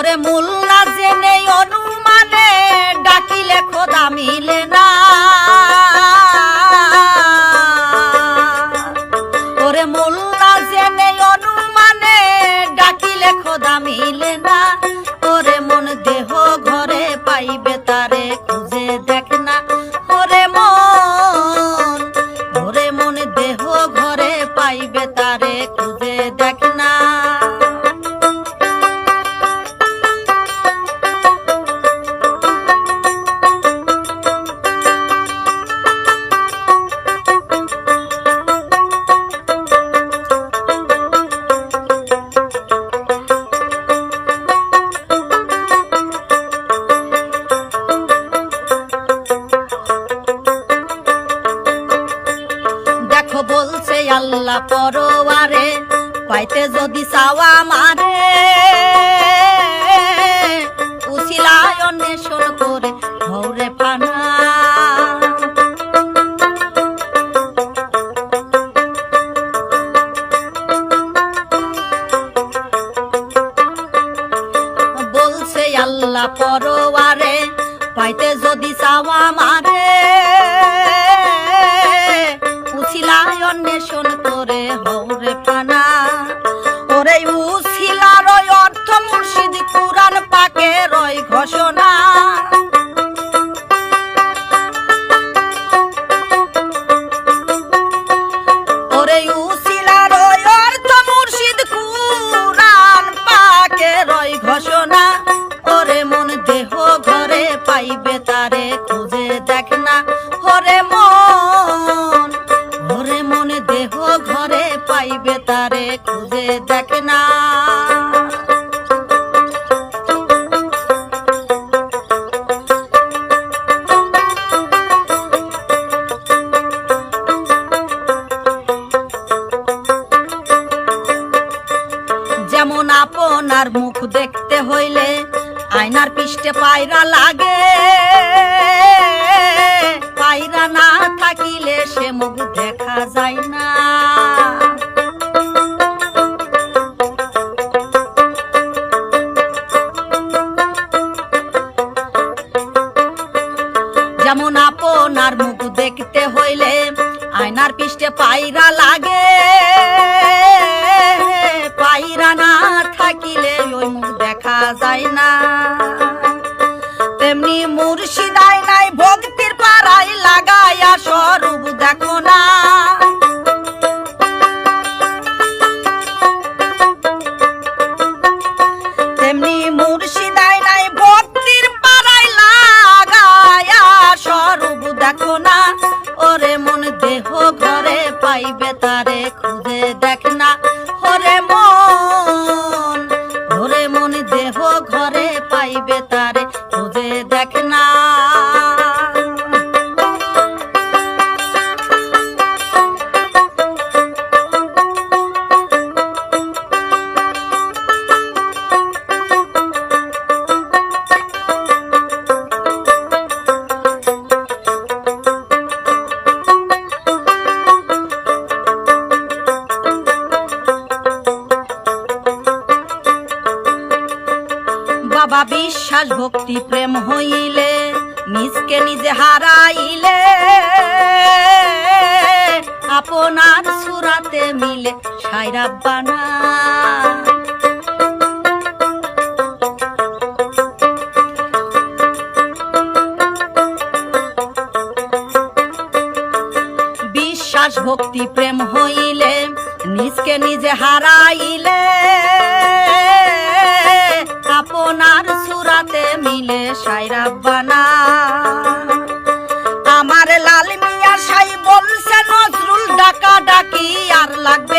ওরে মূল না জেনে অনুমানে ডাকিলে খোদা মিলে না। ওরে মূল না জেনে অনুমানে ডাকিলে খোদা মিলে না। ওরে মন দেহ ঘরে পাইবে তারে খুঁজে দেখ না। ওরে মন দেহ ঘরে পাইবে তারে খুঁজে দেখ না। বলছে আল্লাহ পরওয়ারে পাইতে যদি চাওয়া মারে উছিলায় অন্বেষণ করে ভৌরে ফানা। বলছে আল্লাহ পরওয়ারে পাইতে যদি চাওয়া মারে উছিলায় অন্বেষণ করে হৌরে পানা। ওরে উছিলার অর্থ মুর্শিদ কুরআন পাকের ওই ঘোষণা। ওরে উছিলার অর্থ মুর্শিদ কুরআন পাকের ওই ঘোষণা। ওরে মন দেহ ঘরে পাইবে তারে খুঁজে দেখ না। ওরে মন দেহ ঘরে পাইবে তারে খুঁজে দেখ না। যেমন আপনার মুখ দেখতে হইলে আয়নার পৃষ্ঠে পায়রা লাগে। পায়রা না থাকিলে সে মুখ দেখা যায় না। যেমন আপনার মুখ দেখতে হইলে আয়নার পৃষ্ঠে পায়রা লাগে। পায়রা না থাকিলে ওই মুখ দেখা যায় না। তেমনি মুর্শিদ আয়নায় ভক্তির পাড়ায় লাগায়া স্বরূপ দেখো না। তেমনি মুর্শিদ আয়নায় ভক্তির পাড়ায় লাগায়া স্বরূপ দেখো না। ওরে মন দেহ ঘরে পাইবে তারে খুঁজে দেখ না। ওরে মন দেহ ঘরে পাইবে তারে খুঁজে দেখ না। বাবা বিশ্বাস ভক্তি প্রেম হইলে নিজকে নিজে হারাইলে আপনার সুরাতে মিলে সাইরা বানা। বিশ্বাস ভক্তি প্রেম হইলে নিজকে নিজে হারাইলে আপনার সুরাতে মিলে সাইরা বানা। আমার লাল মিয়া সাই বলছে নজরুল ডাকা ডাকি আর লাগবে